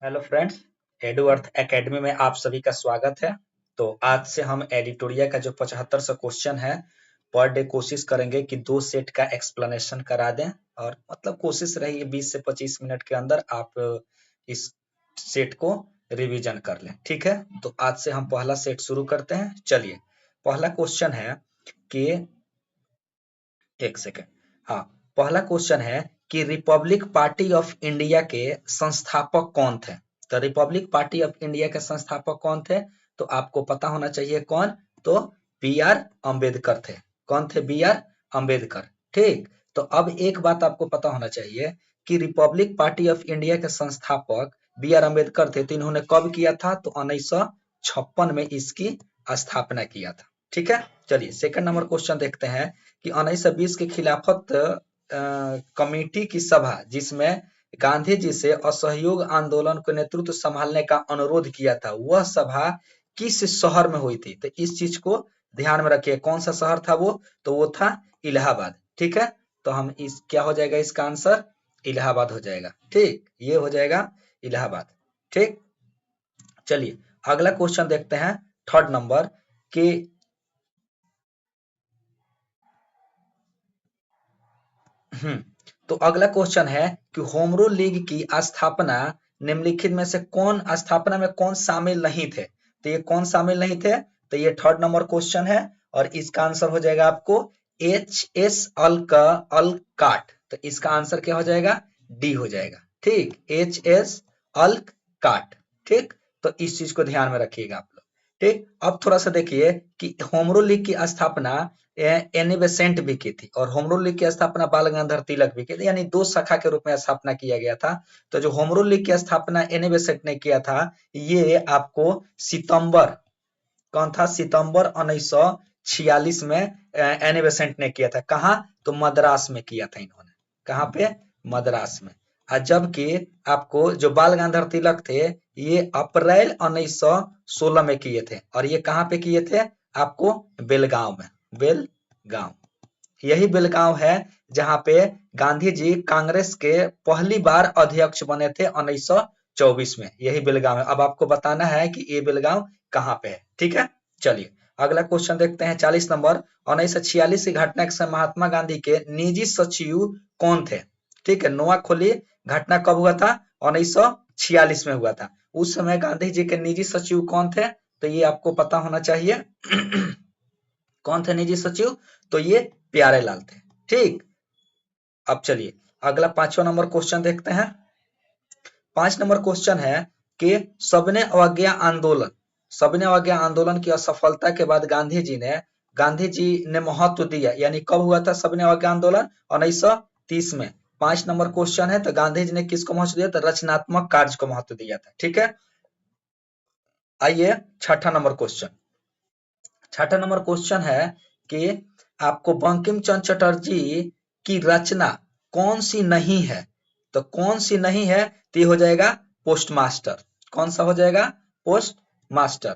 Hello friends, एडुअर्थ academy में आप सभी का स्वागत है। तो आज से हम एडिटोरिया का जो 75 क्वेश्चन है पर डे कोशिश करेंगे कि 2 सेट का एक्सप्लेनेशन करा दें। और मतलब कोशिश रही 20 से 25 मिनट के अंदर आप इस सेट को रिवीजन कर लें। ठीक है, तो आज से हम पहला सेट शुरू करते हैं। चलिए, पहला क्वेश्चन है कि एक सेकेंड। हाँ, पहला क्वेश्चन है कि रिपब्लिक पार्टी ऑफ इंडिया के संस्थापक कौन थे। तो रिपब्लिक पार्टी ऑफ इंडिया के संस्थापक कौन थे, तो आपको पता होना चाहिए कौन। तो बी आर अम्बेडकर थे। कौन थे? B R Ambedkar. ठीक, तो अब एक बात आपको पता होना चाहिए कि रिपब्लिक पार्टी ऑफ इंडिया के संस्थापक बी आर अम्बेडकर थे। तो इन्होंने कब किया था? तो 1956 में इसकी स्थापना किया था। ठीक है, चलिए सेकंड नंबर क्वेश्चन देखते हैं कि 1920 के खिलाफत कमेटी की सभा जिसमें गांधी जी से असहयोग आंदोलन को नेतृत्व संभालने का अनुरोध किया था, वह सभा किस शहर में हुई थी? तो इस चीज को ध्यान में रखिए। कौन सा शहर था वो? तो वो था इलाहाबाद। ठीक है, तो हम इस क्या हो जाएगा इसका आंसर? इलाहाबाद हो जाएगा। ठीक, ये हो जाएगा इलाहाबाद। ठीक, चलिए अगला क्वेश्चन देखते हैं, थर्ड नंबर कि तो अगला क्वेश्चन है कि होमरू लीग की स्थापना निम्नलिखित में से कौन स्थापना में कौन शामिल नहीं थे? तो ये कौन शामिल नहीं थे? तो ये थर्ड नंबर क्वेश्चन है और इसका आंसर हो जाएगा आपको एच एस अलकाट। तो इसका आंसर क्या हो जाएगा? डी हो जाएगा। ठीक, एच एस अलकाट। ठीक, तो इस चीज को ध्यान में रखिएगा आप लोग। ठीक, अब थोड़ा सा देखिए कि होमरू लीग की स्थापना एनी बेसेंट भी की थी और होम रूल लीग की स्थापना बाल गंगाधर तिलक भी की थी, यानी दो शाखा के रूप में स्थापना किया गया था। तो जो होम रूल लीग की स्थापना एनी बेसेंट ने किया था, ये आपको सितंबर, कौन था? सितंबर 1946 में एनी बेसेंट ने किया था। कहाँ? तो मद्रास में किया था इन्होंने। कहाँ पे? मद्रास में। और जबकि आपको जो बाल गंगाधर तिलक थे, ये अप्रैल 1916 में किए थे। और ये कहाँ पे किए थे? आपको बेलगांव में। बेलगांव, यही बेलगांव है जहां पे गांधी जी कांग्रेस के पहली बार अध्यक्ष बने थे 1924 में। यही बेलगांव है। अब आपको बताना है कि ये बेलगांव कहाँ पे है। ठीक है, चलिए अगला क्वेश्चन देखते हैं, 40 नंबर। 1946 की घटना के समय महात्मा गांधी के निजी सचिव कौन थे? ठीक है, नोआखोली घटना कब हुआ था? 1946 में हुआ था। उस समय गांधी जी के निजी सचिव कौन थे? तो ये आपको पता होना चाहिए। कौन थे निजी सचिव? तो ये प्यारे लाल थे। ठीक, अब चलिए अगला 5वां नंबर क्वेश्चन देखते हैं। 5 नंबर क्वेश्चन है कि सबने अवज्ञा आंदोलन की असफलता के बाद गांधी जी ने महत्व दिया, यानी कब हुआ था सबने अवज्ञा आंदोलन? 1930 में। 5 नंबर क्वेश्चन है, तो गांधी जी ने किसको महत्व दिया? तो रचनात्मक कार्य को महत्व दिया था। ठीक है, आइए छठा नंबर क्वेश्चन। छठा नंबर क्वेश्चन है कि आपको बंकिम चंद्र चटर्जी की रचना कौन सी नहीं है? तो कौन सी नहीं है? तो ये हो जाएगा पोस्ट मास्टर। कौन सा हो जाएगा? Post master.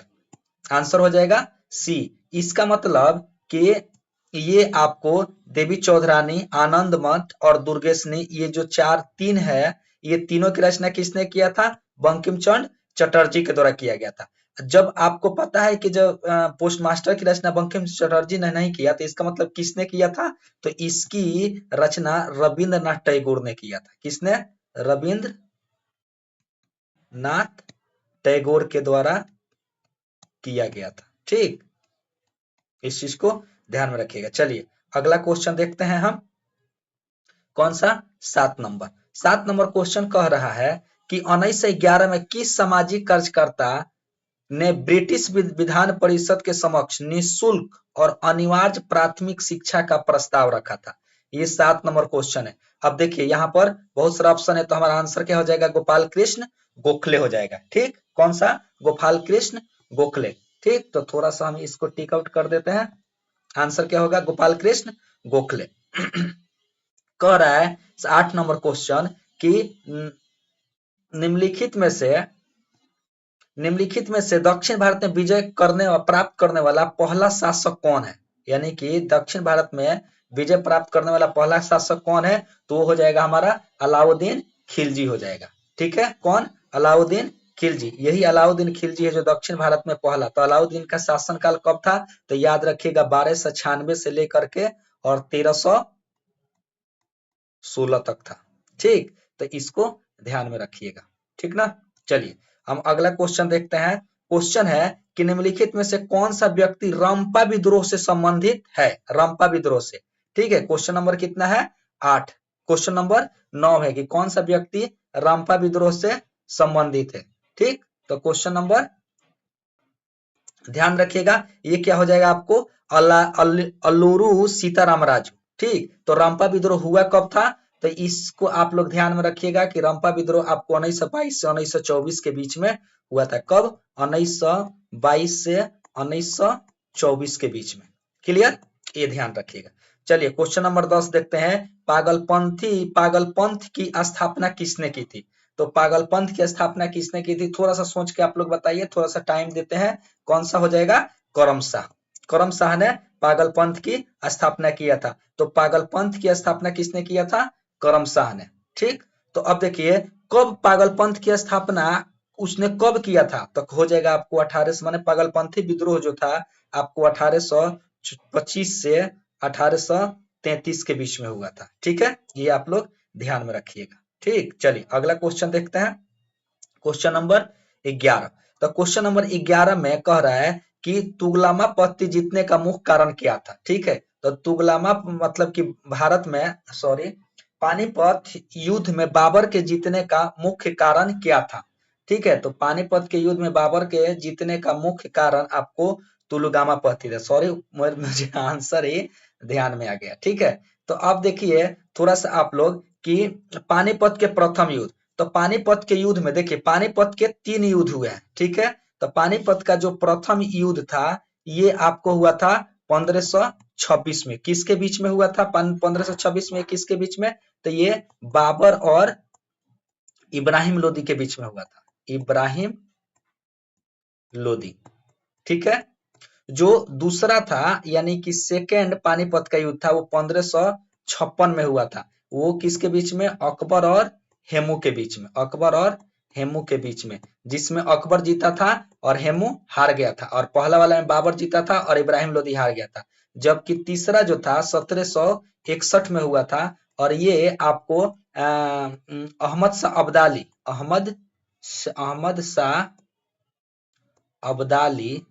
आंसर हो जाएगा सी। इसका मतलब कि ये आपको देवी चौधरानी, आनंद मठ और दुर्गेशनी, ये जो तीन है, ये तीनों की रचना किसने किया था? बंकिम चंद्र चटर्जी के द्वारा किया गया था। जब आपको पता है कि जब पोस्ट मास्टर की रचना बंकिम चटर्जी ने नहीं किया, तो इसका मतलब किसने किया था? तो इसकी रचना रविंद्रनाथ टैगोर ने किया था। किसने? रविंद्रनाथ टैगोर के द्वारा किया गया था। ठीक, इस चीज को ध्यान में रखिएगा। चलिए अगला क्वेश्चन देखते हैं हम। कौन सा? 7 नंबर। 7 नंबर क्वेश्चन कह रहा है कि 1911 में किस सामाजिक कार्यकर्ता ने ब्रिटिश विधान परिषद के समक्ष निःशुल्क और अनिवार्य प्राथमिक शिक्षा का प्रस्ताव रखा था? ये 7 नंबर क्वेश्चन है। अब देखिए यहाँ पर बहुत सारा ऑप्शन है, तो हमारा आंसर क्या हो जाएगा? गोपाल कृष्ण गोखले हो जाएगा। ठीक, कौन सा? गोपाल कृष्ण गोखले। ठीक, तो थोड़ा सा हम इसको टिक आउट कर देते हैं। आंसर क्या होगा? गोपाल कृष्ण गोखले। कह रहा है 8 नंबर क्वेश्चन कि निम्नलिखित में से दक्षिण भारत में विजय प्राप्त करने वाला पहला शासक कौन है? यानी कि दक्षिण भारत में विजय प्राप्त करने वाला पहला शासक कौन है? तो वो हो जाएगा हमारा अलाउद्दीन खिलजी हो जाएगा। ठीक है, कौन? अलाउद्दीन खिलजी, यही अलाउद्दीन खिलजी है जो दक्षिण भारत में पहला। तो अलाउद्दीन का शासनकाल कब था? तो याद रखिएगा 1296 से लेकर के और 1316 तक था। ठीक, तो इसको ध्यान में रखिएगा, ठीक ना। चलिए हम अगला क्वेश्चन देखते हैं। क्वेश्चन है कि निम्नलिखित में से कौन सा व्यक्ति रंपा विद्रोह से संबंधित है? रंपा विद्रोह से, ठीक है। क्वेश्चन नंबर कितना है? 8। क्वेश्चन नंबर 9 है कि कौन सा व्यक्ति रंपा विद्रोह से संबंधित है। ठीक, तो क्वेश्चन नंबर ध्यान रखिएगा, ये क्या हो जाएगा आपको? अल्लूरू सीताराम राजू। ठीक, तो रंपा विद्रोह हुआ कब था? तो इसको आप लोग ध्यान में रखिएगा कि रंपा विद्रोह आपको 1922 से 1924 के बीच में हुआ था। कब? 1922 से 1924 के बीच में। क्लियर, ये ध्यान रखिएगा। चलिए क्वेश्चन नंबर 10 देखते हैं। पागलपंथ की स्थापना किसने की थी? तो पागलपंथ की स्थापना किसने की थी? थोड़ा सा सोच के आप लोग बताइए, थोड़ा सा टाइम देते हैं। कौन सा हो जाएगा? करम शाह। करम शाह ने पागलपंथ की स्थापना किया था। तो पागलपंथ की स्थापना किसने किया था? करम शाह ने। ठीक, तो अब देखिए कब पागलपंथ की स्थापना उसने कब किया था? तो हो जाएगा आपको 1800, माने पागलपंथी विद्रोह जो था आपको 1825 से 1833 के बीच में हुआ था। ठीक है, ये आप लोग ध्यान में रखिएगा। ठीक, चलिए अगला क्वेश्चन देखते हैं। Question number 11। तो क्वेश्चन नंबर 11 में कह रहा है कि तुगलमा पत्ती जीतने का मुख्य कारण क्या था? ठीक है, तो तुगलमा मतलब कि भारत में, सॉरी, पानीपत युद्ध में बाबर के जीतने का मुख्य कारण क्या था? ठीक है, तो पानीपत के युद्ध में बाबर के जीतने का मुख्य कारण आपको तुलगामा पत्ती था। सॉरी, मुझे आंसर ही ध्यान में आ गया। ठीक है, तो अब देखिए थोड़ा सा आप लोग कि पानीपत के प्रथम युद्ध, तो पानीपत के युद्ध में देखिए पानीपत के 3 युद्ध हुए हैं। ठीक है, तो पानीपत का जो प्रथम युद्ध था ये आपको हुआ था 1526 में। किसके बीच में हुआ था? 1526 में किसके बीच में? तो ये बाबर और इब्राहिम लोदी के बीच में हुआ था। इब्राहिम लोदी। ठीक है, जो दूसरा था यानी कि सेकेंड पानीपत का युद्ध था वो 1556 में हुआ था। वो किसके बीच में? अकबर और हेमू के बीच में। अकबर और हेमू के बीच में, जिसमें अकबर जीता था और हेमू हार गया था। और पहला वाला में बाबर जीता था और इब्राहिम लोदी हार गया था। जबकि तीसरा जो था 1761 में हुआ था और ये आपको अहमद शाह अब्दाली, अहमद शाह अब्दाली,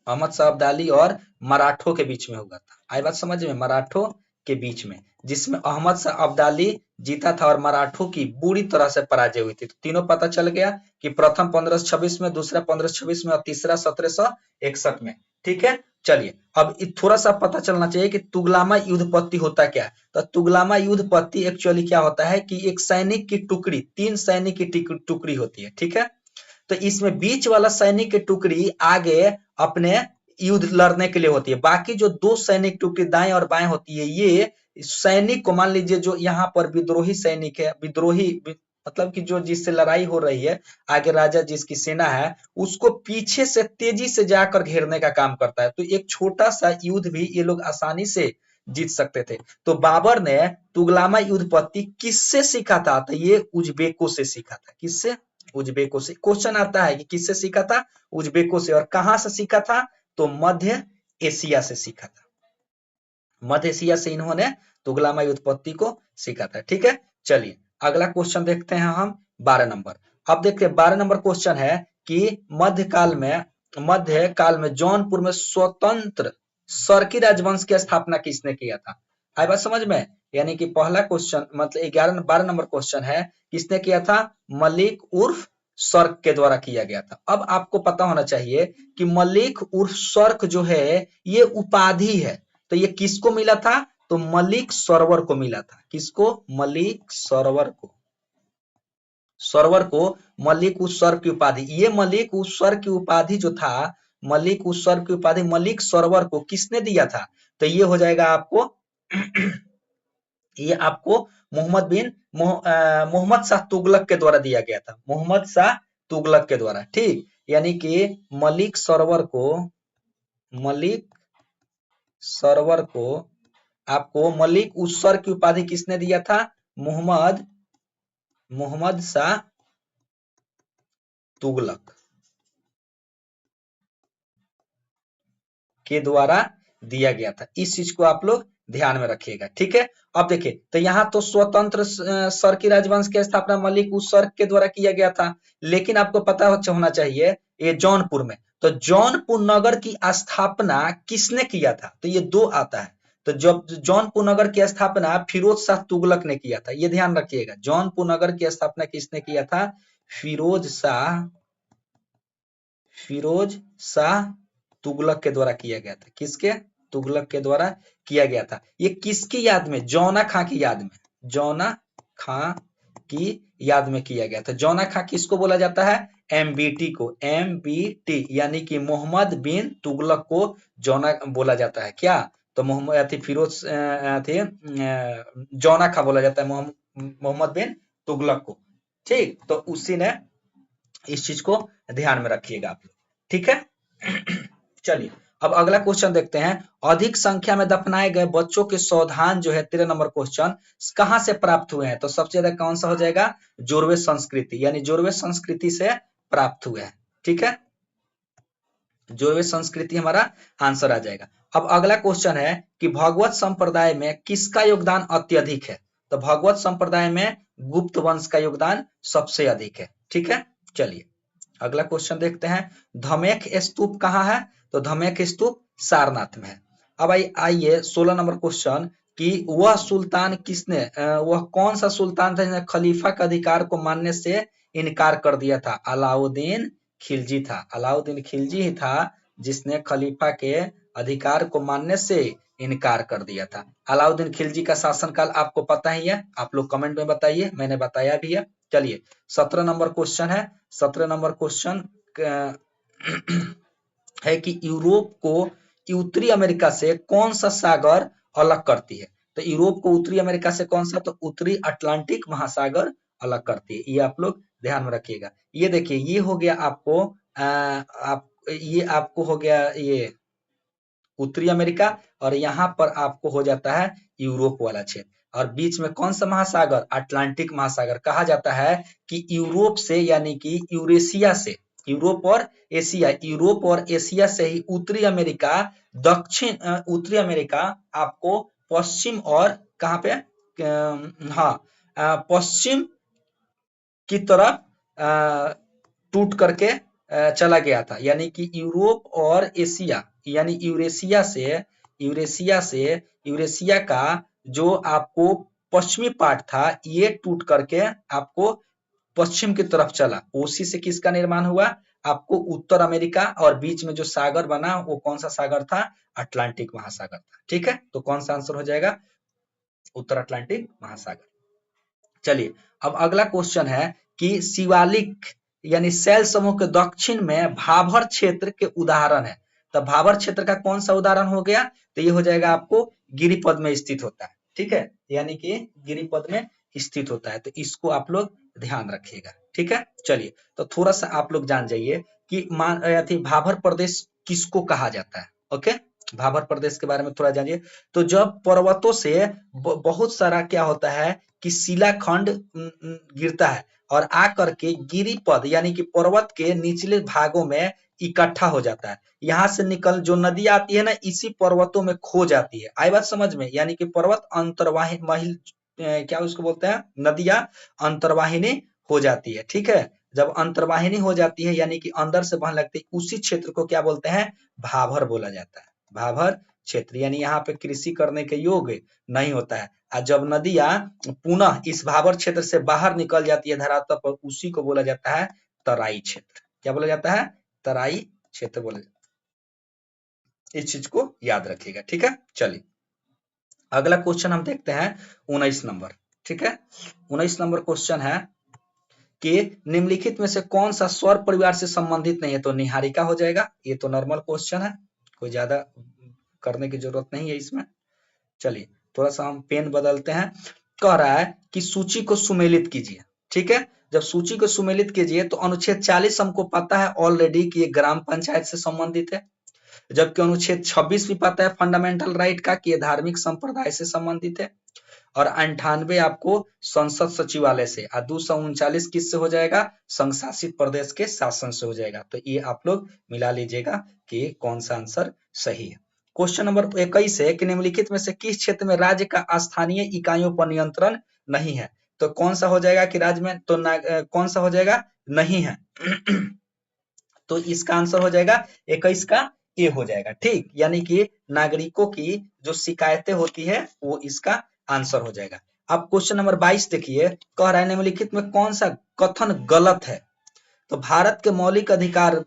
अहमद शाह अब्दाली और मराठों के बीच में हुआ था। आई बात समझ में? मराठों के बीच में, जिसमें अहमद शाह अब्दाली जीता था और मराठों की बुरी तरह से पराजय हुई थी। तो तीनों पता चल गया कि प्रथम 1526 में, दूसरा 1526 में और तीसरा 1761 में। ठीक है, चलिए अब थोड़ा सा पता चलना चाहिए कि तुगलमा युद्ध पत्ती होता क्या है। तो तुगलमा युद्ध पत्ती एक्चुअली क्या होता है कि एक सैनिक की टुकड़ी, 3 सैनिक की टुकड़ी होती है। ठीक है, तो इसमें बीच वाला सैनिक की टुकड़ी आगे अपने युद्ध लड़ने के लिए होती है। बाकी जो 2 सैनिक टुकड़ी दाएं और बाएं होती है, ये सैनिक को, मान लीजिए जो यहाँ पर विद्रोही सैनिक है, विद्रोही मतलब कि जो जिससे लड़ाई हो रही है, आगे राजा जिसकी सेना है, उसको पीछे से तेजी से जाकर घेरने का काम करता है। तो एक छोटा सा युद्ध भी ये लोग आसानी से जीत सकते थे। तो बाबर ने तुगलमा युद्ध पत्ती किससे सीखा था? तो ये उज्बेकों से सीखा था। किससे? उज्बेकों से। क्वेश्चन आता है कि किससे सीखा था? उज्बेकों से। और कहां से सीखा था? तो मध्य एशिया से सीखा था। मध्य एशिया से इन्होंने तुगलमा युद्ध पत्ती को सीखा था। ठीक है, चलिए अगला क्वेश्चन देखते हैं हम 12 नंबर। अब देखिए 12 नंबर क्वेश्चन है कि मध्यकाल में जौनपुर में स्वतंत्र सरकी राजवंश की स्थापना किसने किया था? आई बात समझ में? यानी कि पहला क्वेश्चन मतलब 12 नंबर क्वेश्चन है, किसने किया था? मलिक उर्फ सर्क के द्वारा किया गया था। अब आपको पता होना चाहिए कि मलिक उर्फ सर्क जो है ये उपाधि है। तो ये किसको मिला था? तो मलिक सरवर को मिला था। किसको? मलिक सरवर को। सरवर को मलिक उस सर की उपाधि, ये मलिक उस सर की उपाधि जो था, मलिक उस सर की उपाधि मलिक सरवर को किसने दिया था? तो ये हो जाएगा आपको ये आपको मोहम्मद शाह तुगलक के द्वारा दिया गया था। मोहम्मद शाह तुगलक के द्वारा। ठीक, यानी कि मलिक सरवर को आपको मलिक उस सर की उपाधि किसने दिया था? मोहम्मद मोहम्मद शाह तुगलक के द्वारा दिया गया था। इस चीज को आप लोग ध्यान में रखिएगा, ठीक है। अब देखिए, तो यहाँ तो स्वतंत्र सर्की राजवंश की स्थापना मलिक उस सर्क के द्वारा किया गया था, लेकिन आपको पता होना चाहिए ये जौनपुर में, तो जौनपुर नगर की स्थापना किसने किया था, तो ये दो आता है। तो जब जौनपुर नगर की स्थापना फिरोज शाह तुगलक ने किया था, ये ध्यान रखिएगा। जौनपुर नगर की स्थापना किसने किया था? फिरोज शाह तुगलक के द्वारा किया गया था। किसके? तुगलक के द्वारा किया गया था। ये किसकी याद में? जौना खां की याद में। जौना खां की याद में किया गया था। जौना खां किसको बोला जाता है? एमबीटी को। एमबीटी यानी कि मोहम्मद बिन तुगलक को जौना बोला जाता है। क्या? तो मोहम्मद फिरोज जौना खां बोला जाता है मोहम्मद बिन तुगलक को, ठीक। तो उसी ने, इस चीज को ध्यान में रखिएगा आप लोग, ठीक है। चलिए अब अगला क्वेश्चन देखते हैं। अधिक संख्या में दफनाए गए बच्चों के सौधान जो है 13 नंबर क्वेश्चन, कहां से प्राप्त हुए हैं? तो सबसे ज्यादा कौन सा हो जाएगा? जोरवे संस्कृति, यानी जोरवे संस्कृति से प्राप्त हुए हैं, ठीक है। जोरवे संस्कृति हमारा आंसर आ जाएगा। अब अगला क्वेश्चन है कि भगवत संप्रदाय में किसका योगदान अत्यधिक है? तो भगवत संप्रदाय में गुप्त वंश का योगदान सबसे अधिक है, ठीक है। चलिए अगला क्वेश्चन देखते हैं। धमेख स्तूप कहाँ है? तो धमेख स्तूप सारनाथ में है। अब आइए 16 नंबर क्वेश्चन कि वह सुल्तान किसने, वह कौन सा सुल्तान था जिसने खलीफा का अधिकार को मानने से इनकार कर दिया था? अलाउद्दीन खिलजी था। अलाउद्दीन खिलजी ही था जिसने खलीफा के अधिकार को मानने से इनकार कर दिया था। अलाउद्दीन खिलजी का शासनकाल आपको पता ही है, आप लोग कमेंट में बताइए, मैंने बताया भी है। चलिए 17 नंबर क्वेश्चन है। 17 नंबर क्वेश्चन है कि यूरोप को उत्तरी अमेरिका से कौन सा सागर अलग करती है? तो यूरोप को उत्तरी अमेरिका से कौन सा? तो उत्तरी अटलांटिक महासागर अलग करती है। ये आप लोग ध्यान में रखिएगा। ये देखिए, ये हो गया आपको ये आपको हो गया ये उत्तरी अमेरिका, और यहाँ पर आपको हो जाता है यूरोप वाला क्षेत्र। और बीच में कौन सा महासागर? अटलांटिक महासागर। कहा जाता है कि यूरोप से, यानी कि यूरेशिया से, यूरोप और एशिया से ही उत्तरी अमेरिका उत्तरी अमेरिका आपको पश्चिम और कहाँ पे, पश्चिम की तरफ टूट करके चला गया था। यानी कि यूरोप और एशिया, यानी यूरेशिया का जो आपको पश्चिमी पार्ट था, ये टूट करके आपको पश्चिम की तरफ चला। उसी से किसका निर्माण हुआ? आपको उत्तर अमेरिका, और बीच में जो सागर बना वो कौन सा सागर था? अटलांटिक महासागर था, ठीक है। तो कौन सा आंसर हो जाएगा? उत्तर अटलांटिक महासागर। चलिए अब अगला क्वेश्चन है कि शिवालिक यानी शैल समूह के दक्षिण में भाभर क्षेत्र के उदाहरण है। तो भाभर क्षेत्र का कौन सा उदाहरण हो गया? तो ये हो जाएगा आपको गिरिपद में स्थित होता है, ठीक है। यानी कि गिरिपद में स्थित होता है, तो इसको आप लोग ध्यान रखिएगा, ठीक है। चलिए तो थोड़ा सा आप लोग जान जाइए कि भाभर प्रदेश किसको कहा जाता है। ओके, भाभर प्रदेश के बारे में थोड़ा जानिए। तो जब पर्वतों से बहुत सारा क्या होता है कि शिलाखंड गिरता है और आकर के गिरिपद यानी कि पर्वत के निचले भागों में इकट्ठा हो जाता है। यहाँ से निकल जो नदी आती है ना, इसी पर्वतों में खो जाती है। आई बात समझ में? यानी कि पर्वत अंतर्वाहिनी, क्या उसको बोलते हैं, नदियां अंतर्वाहिनी हो जाती है, ठीक है। जब अंतर्वाहिनी हो जाती है यानी कि अंदर से बहने लगती है, उसी क्षेत्र को क्या बोलते हैं? भाभर बोला जाता है। भाभर क्षेत्र, यानी यहाँ पे कृषि करने के योग्य नहीं होता है। और जब नदियां पुनः इस भाभर क्षेत्र से बाहर निकल जाती है धरातल पर, उसी को बोला जाता है तराई क्षेत्र। क्या बोला जाता है? तराई क्षेत्र बोला जाता है। इस चीज को याद रखिएगा, ठीक है। चलिए अगला क्वेश्चन हम देखते हैं 19 नंबर, ठीक है। 19 नंबर क्वेश्चन है कि निम्नलिखित में से कौन सा स्वर परिवार से संबंधित नहीं है? तो निहारिका हो जाएगा। ये तो नॉर्मल क्वेश्चन है, कोई ज्यादा करने की जरूरत नहीं है इसमें। चलिए थोड़ा सा हम पेन बदलते हैं। कह रहा है कि सूची को सुमेलित कीजिए, ठीक है। जब सूची को सुमेलित कीजिए तो अनुच्छेद 40 हमको पता है ऑलरेडी कि ये ग्राम पंचायत से संबंधित है, जबकि अनुच्छेद 26 भी पता है फंडामेंटल राइट का कि ये धार्मिक संप्रदाय से संबंधित है। और 98 आपको संसद सचिवालय से, और 239 किससे हो जाएगा, संघ शासित प्रदेश के शासन से हो जाएगा। तो ये आप लोग मिला लीजिएगा कि कौन सा आंसर सही है। क्वेश्चन नंबर 21 है कि निम्नलिखित में से किस क्षेत्र में राज्य का स्थानीय इकाइयों पर नियंत्रण नहीं है। तो कौन सा हो जाएगा कि राज्य में तो कौन सा हो जाएगा, नहीं है। तो इसका आंसर हो जाएगा 21 का ए हो जाएगा, ठीक। यानी कि नागरिकों की जो शिकायतें होती है वो इसका आंसर हो जाएगा। अब क्वेश्चन नंबर 22 देखिए, कह रहा है निम्नलिखित में कौन सा कथन गलत है। तो भारत के मौलिक अधिकार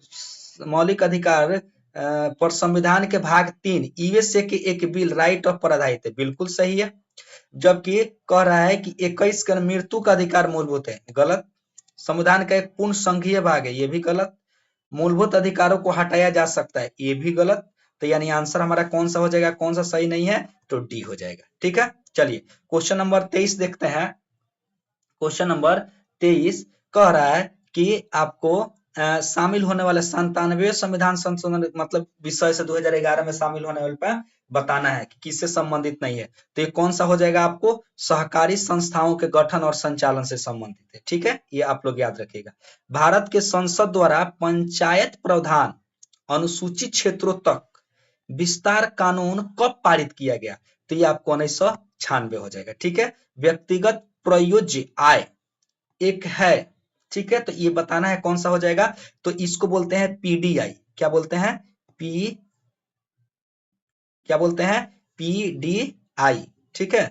पर संविधान के भाग 3 यूएसए के एक बिल राइट ऑफ पर आधारित है, बिल्कुल सही है। जबकि कह रहा है कि 21 का मृत्यु का अधिकार मूलभूत है, गलत। संविधान का एक पूर्ण संघीय भाग है, ये भी गलत। मूलभूत अधिकारों को हटाया जा सकता है, ये भी गलत। तो यानी आंसर हमारा कौन सा हो जाएगा, कौन सा सही नहीं है, तो डी हो जाएगा, ठीक है। चलिए क्वेश्चन नंबर 23 देखते हैं। क्वेश्चन नंबर 23 कह रहा है कि आपको शामिल होने वाले 97वें संविधान संशोधन मतलब विषय से 2011 में शामिल होने वाले पर बताना है कि किससे संबंधित नहीं है। तो ये कौन सा हो जाएगा, आपको सहकारी संस्थाओं के गठन और संचालन से संबंधित है, ठीक है। ये आप लोग याद रखिएगा। भारत के संसद द्वारा पंचायत प्रावधान अनुसूचित क्षेत्रों तक विस्तार कानून कब पारित किया गया। तो ये आपको 1996 हो जाएगा, ठीक है। व्यक्तिगत प्रयोज्य आय एक है, ठीक है। तो ये बताना है कौन सा हो जाएगा। तो इसको बोलते हैं पीडीआई, क्या बोलते हैं, क्या बोलते हैं, पीडीआई, ठीक है।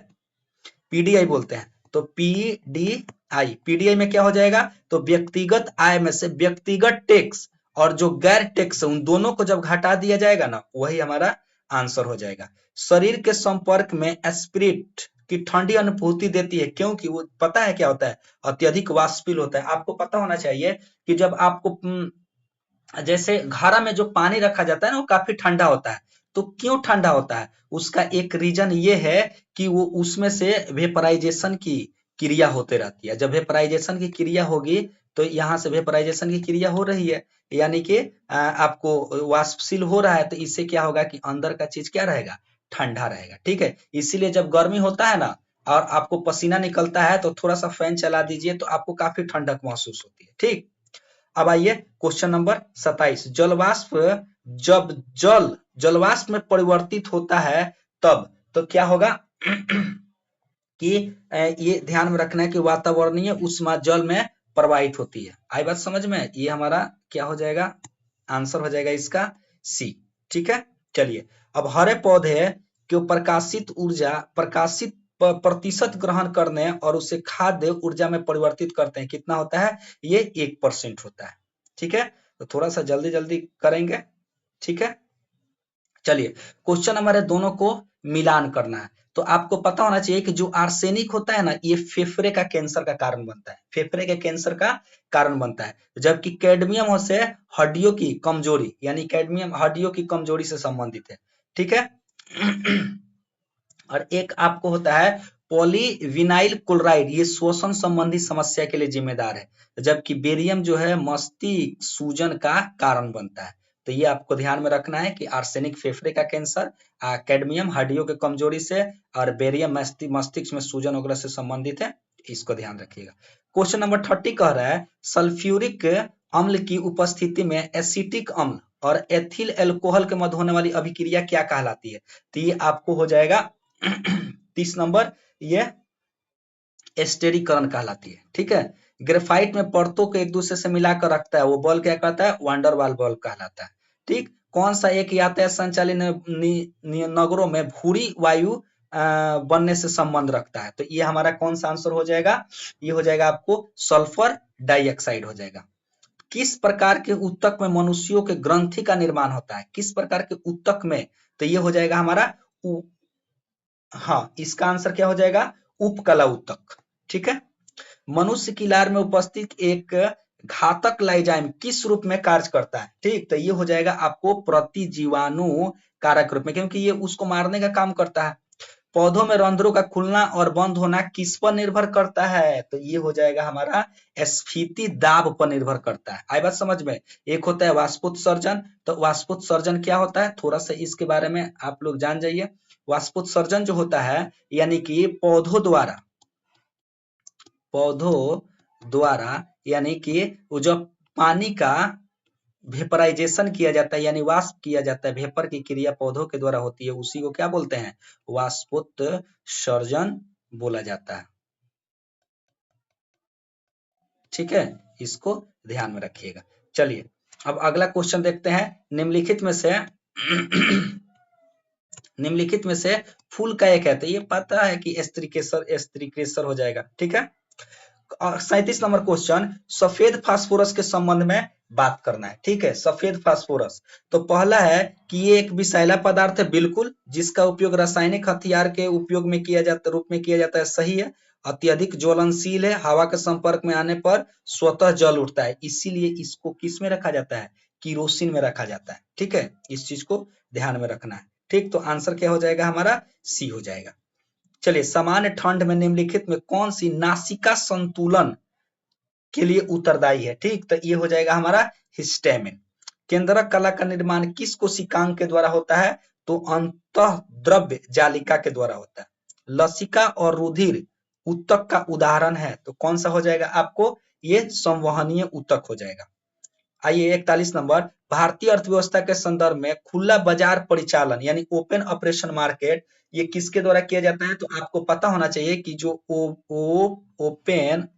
पीडीआई बोलते हैं। तो पीडीआई में क्या हो जाएगा, तो व्यक्तिगत आय में से व्यक्तिगत टैक्स और जो गैर टैक्स उन दोनों को जब घटा दिया जाएगा ना, वही हमारा आंसर हो जाएगा। शरीर के संपर्क में स्पिरिट की ठंडी अनुभूति देती है, क्योंकि वो पता है क्या होता है, अत्यधिक वाष्पशील होता है। आपको पता होना चाहिए कि जब आपको जैसे घड़ा में जो पानी रखा जाता है ना, वो काफी ठंडा होता है। तो क्यों ठंडा होता है, उसका एक रीजन ये है कि वो उसमें से वेपराइजेशन की क्रिया होते रहती है। जब वेपराइजेशन की क्रिया होगी तो यहाँ से वेपराइजेशन की क्रिया हो रही है, यानी कि आपको वाष्पशील हो रहा है। तो इससे क्या होगा कि अंदर का चीज क्या रहेगा, ठंडा रहेगा, ठीक है। इसीलिए जब गर्मी होता है ना और आपको पसीना निकलता है तो थोड़ा सा फैन चला दीजिए तो आपको काफी ठंडक महसूस होती है, ठीक। अब आइए क्वेश्चन नंबर 27, जलवाष्प जब जलवाष्प में परिवर्तित होता है तब तो क्या होगा कि ये ध्यान में रखना है कि वातावरणीय ऊष्मा जल में प्रवाहित होती है। आई बात समझ में, ये हमारा क्या हो जाएगा, आंसर हो जाएगा इसका सी, ठीक है। चलिए अब हरे पौधे को प्रकाशित प्रतिशत ग्रहण करने और उसे खाद्य ऊर्जा में परिवर्तित करते हैं, कितना होता है, ये 1% होता है, ठीक है। तो थोड़ा सा जल्दी जल्दी करेंगे, ठीक है। चलिए क्वेश्चन हमारे दोनों को मिलान करना है। तो आपको पता होना चाहिए कि जो आर्सेनिक होता है ना, ये फेफड़े का कैंसर का कारण बनता है, फेफड़े के कैंसर का कारण बनता है। जबकि कैडमियम से हड्डियों की कमजोरी, यानी कैडमियम हड्डियों की कमजोरी से संबंधित है, ठीक है। और एक आपको होता है पॉलीविनाइल क्लोराइड, ये श्वसन संबंधी समस्या के लिए जिम्मेदार है। जबकि बेरियम जो है मस्तिष्क सूजन का कारण बनता है। तो ये आपको ध्यान में रखना है कि आर्सेनिक फेफड़े का कैंसर, कैडमियम हड्डियों की कमजोरी से, और बेरियम मस्तिष्क में सूजन वगैरह से संबंधित है, इसको ध्यान रखिएगा। क्वेश्चन नंबर 30 कह रहा है सल्फ्यूरिक अम्ल की उपस्थिति में एसिटिक अम्ल और एथिल एल्कोहल के मध्य होने वाली अभिक्रिया क्या कहलाती है। तो ये आपको हो जाएगा 30 नंबर, ये एस्टेरीकरण कहलाती है, ठीक है। ग्रेफाइट में परतों को एक दूसरे से मिलाकर रखता है, वो बल क्या कहता है, वांडरवाल बल कहलाता है, ठीक। कौन सा एक यातायात संचालित नगरों में भूरी वायु बनने से संबंध रखता है। तो ये हमारा कौन सा आंसर हो जाएगा, ये हो जाएगा आपको सल्फर डाइऑक्साइड हो जाएगा। किस प्रकार के ऊतक में मनुष्यों के ग्रंथि का निर्माण होता है, किस प्रकार के ऊतक में, तो ये हो जाएगा हमारा हाँ, इसका आंसर क्या हो जाएगा, उपकला ऊतक, ठीक है। मनुष्य की लार में उपस्थित एक घातक लाइजाइम किस रूप में कार्य करता है, ठीक। तो ये हो जाएगा आपको प्रतिजीवाणु कारक रूप में, क्योंकि ये उसको मारने का काम करता है। पौधों में रंध्रों का खुलना और बंद होना किस पर निर्भर करता है? तो ये हो जाएगा हमारा स्फीति दाब पर निर्भर करता है। आई बात समझ में? एक होता है वाष्पोत्सर्जन। तो वाष्पोत्सर्जन क्या होता है, थोड़ा सा इसके बारे में आप लोग जान जाइए। वाष्पोत्सर्जन जो होता है यानी कि पौधों द्वारा यानी कि वो जब पानी का वेपराइजेशन किया जाता है यानी वाष्प किया जाता है, वेपर की क्रिया पौधों के द्वारा होती है, उसी को क्या बोलते हैं? वाष्पोत्सर्जन बोला जाता है। ठीक है, इसको ध्यान में रखिएगा। चलिए अब अगला क्वेश्चन देखते हैं। निम्नलिखित में से फूल का एक है, तो ये पता है कि स्त्रीकेसर हो जाएगा। ठीक है, 37 नंबर क्वेश्चन, सफेद फास्फोरस के संबंध में बात करना है। ठीक है, सफेद फास्फोरस तो पहला है कि ये एक विषैला पदार्थ है, बिल्कुल, जिसका उपयोग रासायनिक हथियार के उपयोग में रूप में किया जाता है, सही है। अत्यधिक ज्वलनशील है, हवा के संपर्क में आने पर स्वतः जल उठता है, इसीलिए इसको किस में रखा जाता है? किरोसिन में रखा जाता है। ठीक है, इस चीज को ध्यान में रखना है। ठीक, तो आंसर क्या हो जाएगा हमारा? सी हो जाएगा। चलिए, सामान्य ठंड में निम्नलिखित में कौन सी नासिका संतुलन के लिए उत्तरदायी है? ठीक, तो ये हो जाएगा हमारा हिस्टामिन। केंद्रक कला का निर्माण किस कोशिकांग के द्वारा होता है? तो अंतःद्रव्य जालिका के द्वारा होता है। लसिका और रुधिर ऊतक का उदाहरण है, तो कौन सा हो जाएगा आपको? ये संवहनीय ऊतक हो जाएगा। आइए 41 नंबर, भारतीय अर्थव्यवस्था के संदर्भ में खुला बाजार परिचालन यानी ओपन ऑपरेशन मार्केट ये किसके द्वारा किया जाता है? तो आपको पता होना चाहिए कि जो ओपन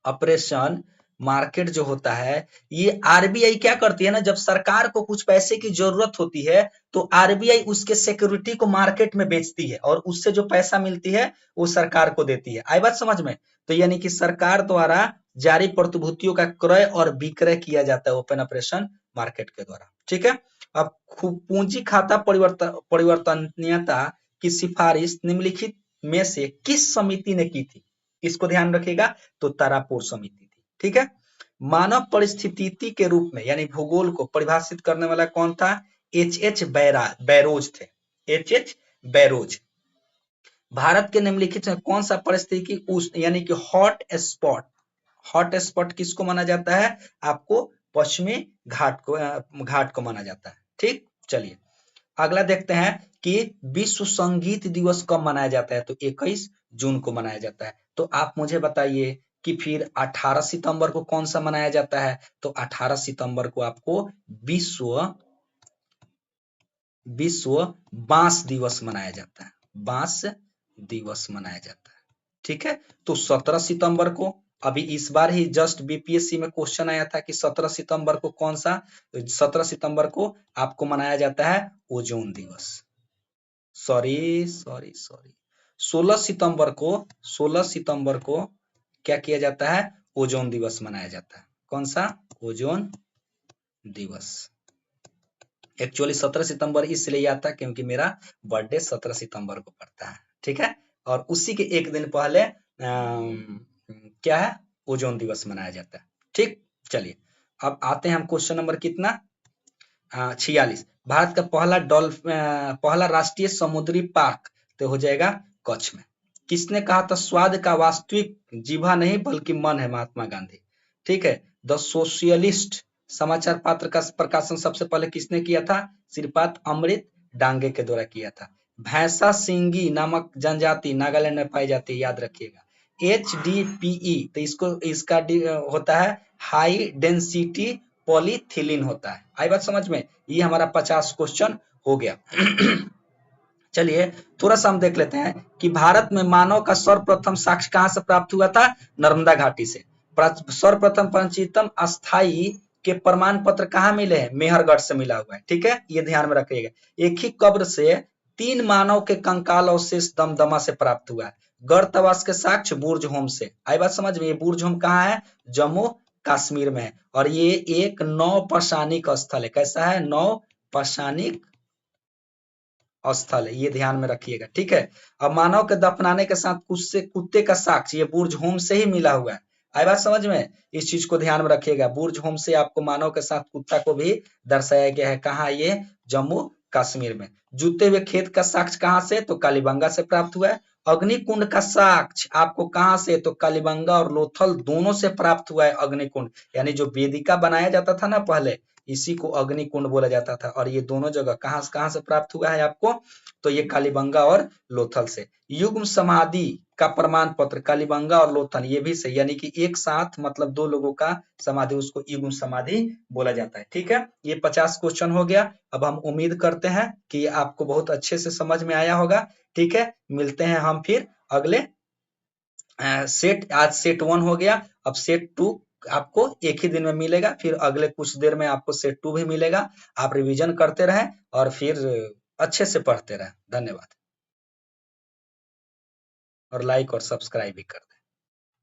ऑपरेशन मार्केट जो होता है ये आरबीआई क्या करती है ना, जब सरकार को कुछ पैसे की जरूरत होती है तो आरबीआई उसके सिक्योरिटी को मार्केट में बेचती है और उससे जो पैसा मिलती है वो सरकार को देती है। आई बात समझ में? तो यानी कि सरकार द्वारा जारी प्रतिभूतियों का क्रय और विक्रय किया जाता है ओपन ऑपरेशन मार्केट के द्वारा। ठीक है, अब पूंजी खाता परिवर्तनीयता की सिफारिश निम्नलिखित में से किस समिति ने की थी? इसको ध्यान रखिएगा, तो तारापुर समिति थी। ठीक है, मानव परिस्थिति के रूप में यानी भूगोल को परिभाषित करने वाला कौन था? एच बैरोज थे, एच बैरोज। भारत के निम्नलिखित में कौन सा परिस्थिति उष्ण यानी कि हॉट स्पॉट किसको माना जाता है? आपको पश्चिमी घाट को माना जाता है। ठीक, चलिए अगला देखते हैं कि विश्व संगीत दिवस कब मनाया जाता है? तो 21 जून को मनाया जाता है। तो आप मुझे बताइए कि फिर 18 सितंबर को कौन सा मनाया जाता है? तो 18 सितंबर को आपको विश्व बांस दिवस मनाया जाता है, बांस दिवस मनाया जाता है। ठीक है, तो 17 सितंबर को अभी इस बार ही जस्ट बीपीएससी में क्वेश्चन आया था कि 17 सितंबर को 17 सितंबर को आपको मनाया जाता है ओजोन दिवस। सॉरी 16 सितंबर को क्या किया जाता है? ओजोन दिवस मनाया जाता है। कौन सा? ओजोन दिवस। एक्चुअली 17 सितंबर इसलिए याद था क्योंकि मेरा बर्थडे 17 सितंबर को पड़ता है। ठीक है, और उसी के एक दिन पहले क्या है? ओजोन दिवस मनाया जाता है। ठीक, चलिए अब आते हैं हम क्वेश्चन नंबर कितना? 46। भारत का पहला राष्ट्रीय समुद्री पार्क तो हो जाएगा कच्छ में। किसने कहा था स्वाद का वास्तविक जीवा नहीं बल्कि मन है? महात्मा गांधी। ठीक है, द सोशलिस्ट समाचार पत्र का प्रकाशन सबसे पहले किसने किया था? श्रीपाद अमृत डांगे के द्वारा किया था। भैंसा सिंगी नामक जनजाति नागालैंड में पाई जाती है, याद रखिएगा। HDPE तो इसका होता है हाई डेंसिटी पॉलीथिलीन होता है। आई बात समझ में? ये हमारा 50 क्वेश्चन हो गया। चलिए थोड़ा सा हम देख लेते हैं कि भारत में मानव का सर्वप्रथम साक्ष्य कहां से प्राप्त हुआ था? नर्मदा घाटी से। सर्वप्रथम पंचतम अस्थाई के प्रमाण पत्र कहाँ मिले हैं? मेहरगढ़ से मिला हुआ है। ठीक है, ये ध्यान में रखिएगा। एक ही कब्र से 3 मानव के कंकाल अवशेष दमदमा से प्राप्त हुआ है। गर्तवास के साक्ष्य बुर्ज होम से। आई बात समझ में? ये बुर्ज होम कहाँ है? जम्मू कश्मीर में है और ये एक नौपाषाणिक स्थल है। कैसा है? नौपाषाणिक स्थल है, ये ध्यान में रखिएगा। ठीक है, अब मानव के दफनाने के साथ कुत्ते का साक्ष्य ये बुर्ज होम से ही मिला हुआ है। आई बात समझ में? इस चीज को ध्यान में रखिएगा। बुर्ज होम से आपको मानव के साथ कुत्ता को भी दर्शाया गया है। कहाँ? ये जम्मू कश्मीर में। जूते हुए खेत का साक्ष्य कहाँ से? तो कालीबंगा से प्राप्त हुआ है। अग्निकुंड का साक्ष्य आपको कहाँ से? तो कालीबंगा और लोथल दोनों से प्राप्त हुआ है अग्निकुंड। यानी जो वेदिका बनाया जाता था ना पहले, इसी को अग्निकुंड बोला जाता था। और ये दोनों जगह कहाँ से प्राप्त हुआ है आपको? तो ये कालीबंगा और लोथल से। युग्म समाधि का प्रमाण पत्र कालीबंगा और लोथल, ये भी सही, यानी कि एक साथ मतलब दो लोगों का समाधि, उसको युग्म समाधि बोला जाता है। ठीक है, ये 50 क्वेश्चन हो गया। अब हम उम्मीद करते हैं कि आपको बहुत अच्छे से समझ में आया होगा। ठीक है, मिलते हैं हम फिर अगले सेट। आज सेट 1 हो गया, अब सेट 2 आपको एक ही दिन में मिलेगा, फिर अगले कुछ देर में आपको सेट 2 भी मिलेगा। आप रिवीजन करते रहें और फिर अच्छे से पढ़ते रहें। धन्यवाद। और लाइक और सब्सक्राइब भी कर दें।